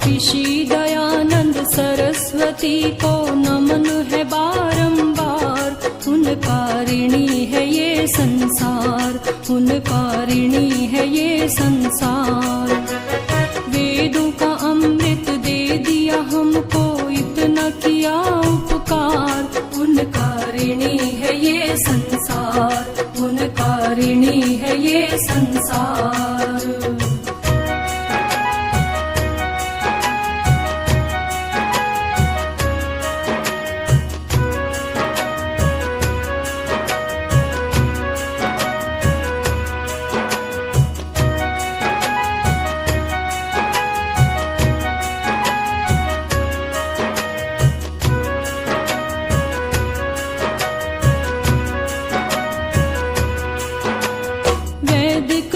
ऋषि दयानंद सरस्वती को नमन है बारंबार। उनका ऋणी है ये संसार, उनका ऋणी है ये संसार। वेदों का अमृत दे दिया हमको, इतना किया उपकार। उनका ऋणी है ये संसार, उनका ऋणी है ये संसार।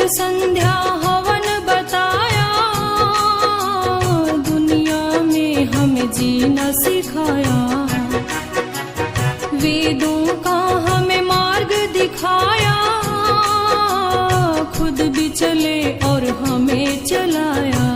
संध्या हवन बताया, दुनिया में हमें जीना सिखाया। वेदों का हमें मार्ग दिखाया, खुद भी चले और हमें चलाया।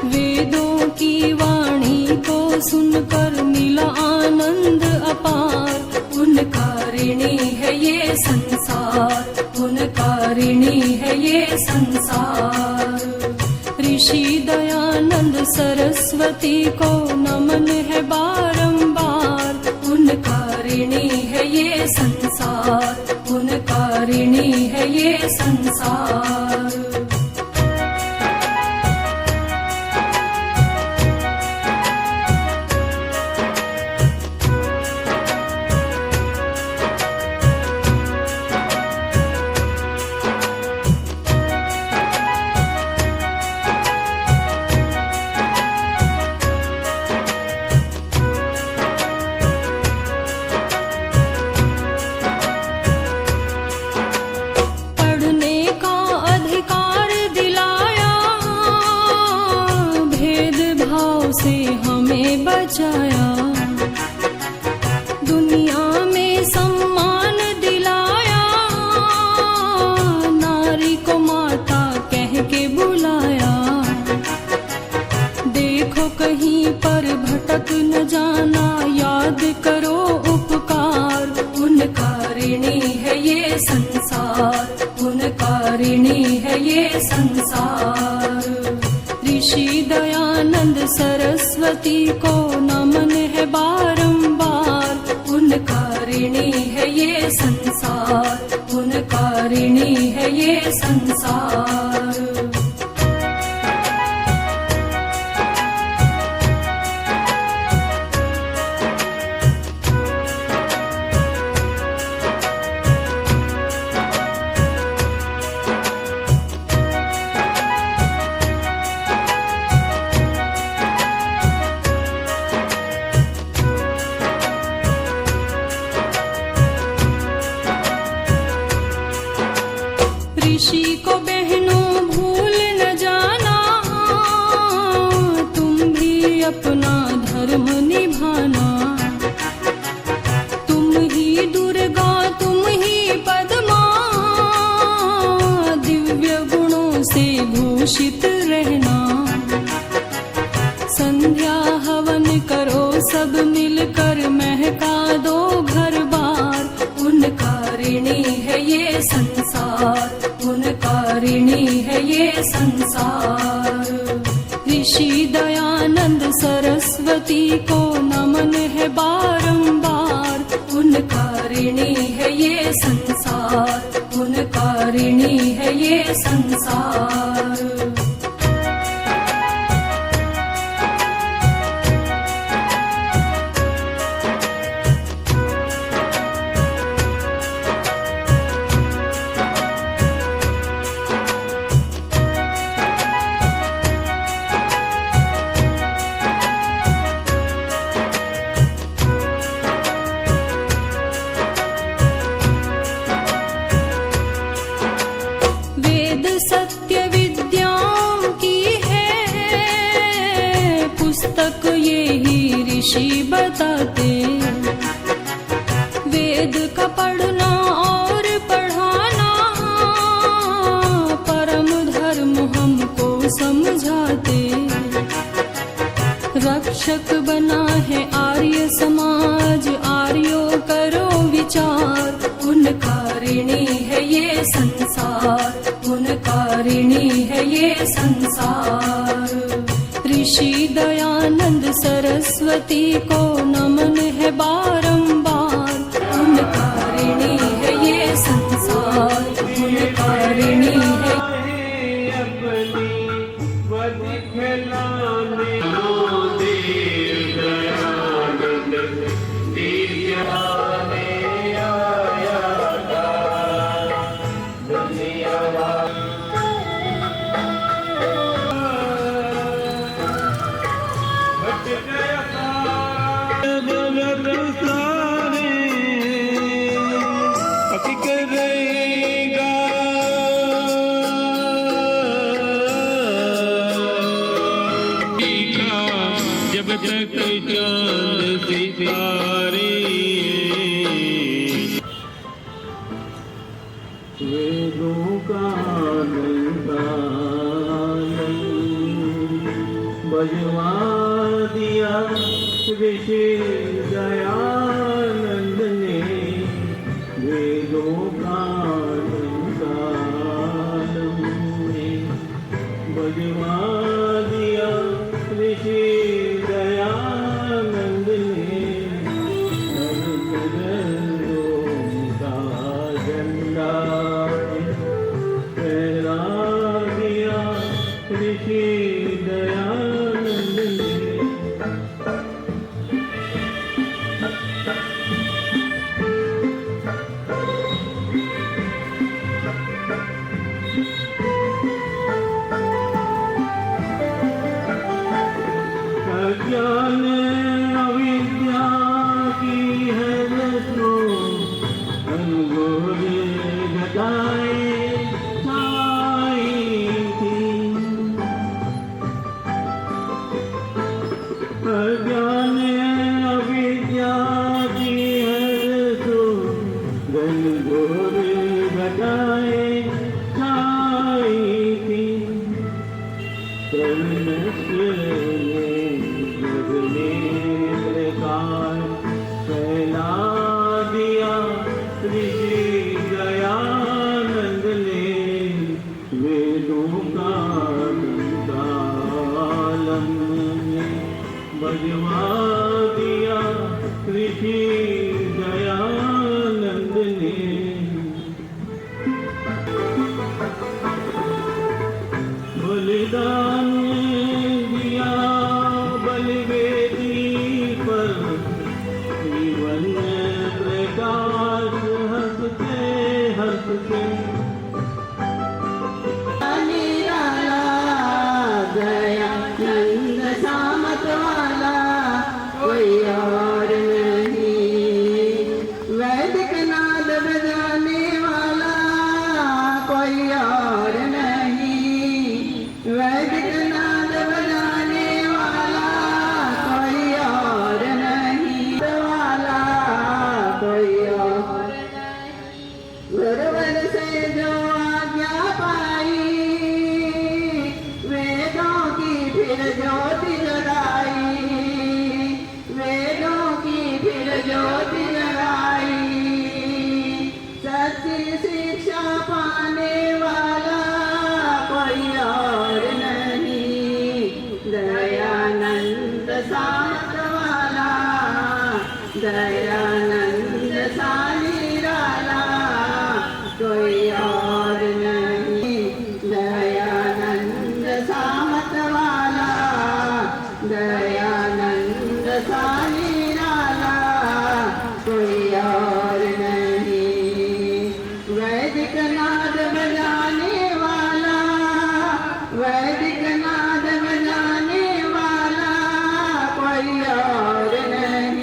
वेदों की वाणी को सुनकर मिला आनंद अपार। उनका ऋणी है ये संसार, उनका ऋणी है ये संसार। ऋषि दयानंद सरस्वती को नमन है बारंबार। उनका ऋणी है ये संसार, उनका ऋणी है ये संसार। से हमें बचाया, दुनिया में सम्मान दिलाया। नारी को माता कह के बुलाया। देखो कहीं पर भटक न जाना, याद करो उपकार। उनका ऋणी है ये संसार, उनका ऋणी है ये संसार। ऋषि दयानंद सरस्वती को नमन है बारंबार। उनका ऋणी है ये संसार, उनका ऋणी है ये संसार। ऋषि को बहनों भूल न जाना, तुम भी अपना धर्म निभाना। तुम ही दुर्गा, तुम ही पद्मा, दिव्य गुणों से भूषित रहना। संध्या हवन करो सब मिलकर, महका दो घर बार। उनका ऋणी है ये संसार, उनका ऋणी है ये संसार। ऋषि दयानंद सरस्वती को नमन है बारंबार। उनका ऋणी है ये संसार, उनका ऋणी है ये संसार। सत्य विद्याओं की है पुस्तक, ये ही ऋषि बताते। वेद का पढ़ना और पढ़ाना, परम धर्म हमको समझाते। रक्षक बना है आर्य समाज, आर्यों करो विचार। उनका ऋणी है ये संसार, उनका ऋणी है ये संसार। ऋषि दयानंद सरस्वती को नमन है बारंबार। उनका ऋणी है ये संसार, उनका ऋणी है। जब तक चांद सितारे वेदों का बजवा दिया ऋषि दयानंद ने। वेदों का बजवा दिया ऋषि दयानंद ने। का झंडा फहरा दिया ऋषि दयानंद ने। ज्ञान अविद्या की है रस्मों, अंगूरे घटाए छाई थी। ज्ञान अविद्या की है रस्मों, अंगूरे घटाए छाई थी। फैला दिया ऋषि दयानंद ने। वेदों का तालम बजवा दिया ऋषि दयानंद ने। बलिदान दिया बलिवेदी पर, जीवन प्रकाश हंसते हंसते। निराला दयानंद सामत वाला कोई और नहीं। वैदिक नाद बजाने वाला कोई और नहीं। वैदिक नाद बजाने वाला कोई और नहीं। वाला कोई और नहीं। गुरुवर से जो आज्ञा पाई, वेदों की फिर ज्योति जगाई। वेदों की फिर ज्योति जगाई। सच्ची शिक्षा पाने वाला कोई और नहीं। दयानंद सामत वाला, दयानंद सा निराला कोई और नहीं। दयानंद सामत वाला, दयानंद सा निराला कोई और नहीं। वैदिक नाद बजाने वाला, वैदिक नाद बजाने वाला कोई और नहीं।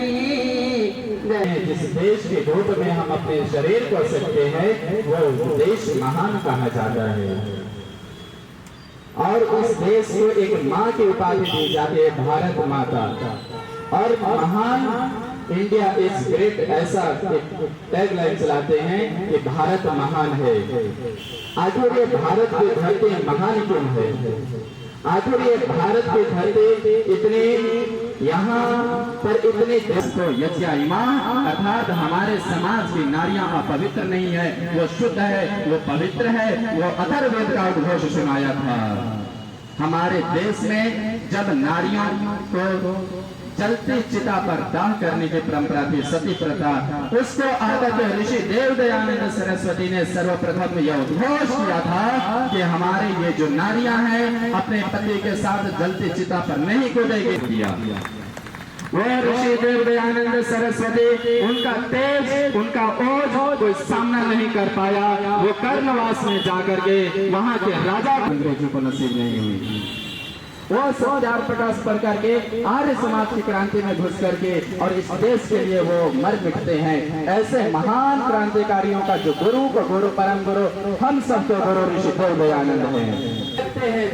जिस देश के दूत में हम अपने शरीर कर सकते हैं, वो देश महान कहा जाता है। और उस देश को एक माँ की उपाधि दी जाती है, भारत माता। और महान इंडिया इज ग्रेट, ऐसा टैगलाइन चलाते हैं कि भारत महान है। आखिर ये भारत की धरती महान क्यों है? आखिर ये भारत की धरती इतने यहाँ पर इतने तो यज्ञाइमा अर्थात हमारे समाज की नारियां अपवित्र नहीं है, वो शुद्ध है, वो पवित्र है। वो अथर्ववेद का उद्घोष सुनाया था। हमारे देश में जब नारियों को जलती चिता पर दाह करने की परंपरा थी, सती प्रथा, उसको आदत ऋषि देव दयानंद सरस्वती ने सर्वप्रथम यह उद्घोष किया था कि हमारे ये जो नारियां हैं अपने पति के साथ जलती चिता पर नहीं कूदेगी। किया वो ऋषि देव दयानंद सरस्वती, उनका तेज, उनका ओज कोई सामना नहीं कर पाया। वो कर्णवास में जाकर के वहां के राजा अंग्रेजों को नसीब नहीं हुई। वो सौदार प्रकाश पर करके आर्य समाज की क्रांति में घुस करके और इस देश के लिए वो मर मिटते हैं। ऐसे महान क्रांतिकारियों का जो गुरु को गुरु परम गुरु हम सबको गुरु ऋषि देव दयानंद हैं।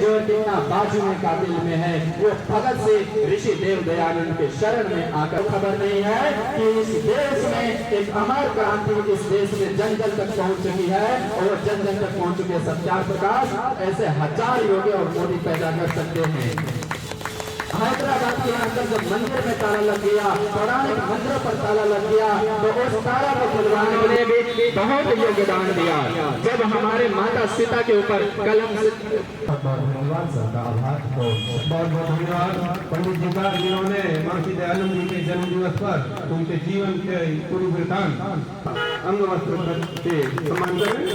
जो जितना बाजू में काबिल में है वो भगत से ऋषि देव दयानंद के शरण में आकर खबर नहीं है कि इस देश में एक अमर क्रांति इस देश में जन जन तक पहुंच चुकी है और जन जन तक पहुंच चुके सत्यार प्रकाश ऐसे हजार योगी और मोदी पैदा कर सकते हैं। हैदराबाद के अंदर जब मंदिर में ताला लग गया, पौराणिक मंदिरों पर ताला लग गया, तो उस ताला को खुलवाने ने भी बहुत योगदान दिया। जब हमारे माता सीता के ऊपर कलम धन्यवाद सर का आभार। तो बहुत बहुत धन्यवाद पंडित जी का, जिन्होंने महर्षि दयानंद जी के जन्म दिवस पर उनके जीवन के पूरी वृतांत अंग वस्त्र से सम्मान करें।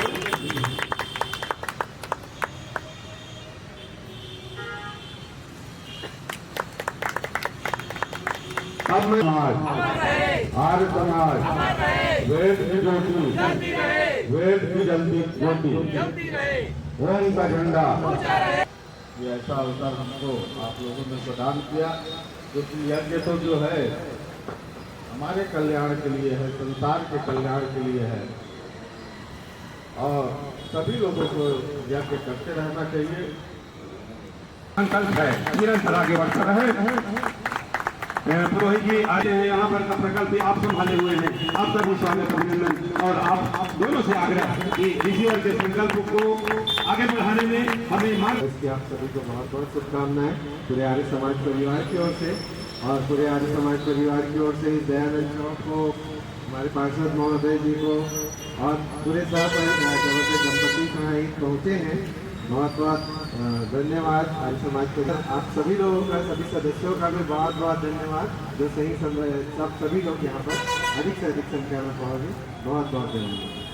अब मैं आर्य समाज वेद की ज्योति, वेद की जलती ज्योति, ओम का झंडा। ये ऐसा अवसर हमको आप लोगों ने प्रदान किया, क्योंकि यज्ञ तो जो है हमारे कल्याण के लिए है, संसार के कल्याण के लिए है और सभी लोगों को यज्ञ करते रहना चाहिए। संकल्प है निरंतर आगे बढ़ता रहे। पुरोहित जी आए हैं यहाँ पर, प्रकल्प आप संभाले हुए हैं, आपका भी स्वागत अभिनंदन। और आप दोनों से आग्रह कि ऋषिवर के संकल्प को आगे बढ़ाने में हमें मान। इसकी आप सभी को बहुत बहुत शुभकामनाएं पूरे आर्य समाज परिवार की ओर से और पूरे आर्य समाज परिवार की ओर से दयानंद चौक को, हमारे पार्षद महोदय जी को और पूरे साथ दंपति कहाँ पहुँचे हैं, बहुत बहुत धन्यवाद। आर्य समाज के आप सभी लोगों का, सभी सदस्यों का भी बहुत बहुत धन्यवाद, जो सही समय सब सभी लोग यहाँ पर अधिक से अधिक संख्या में पहुँचे। बहुत बहुत धन्यवाद।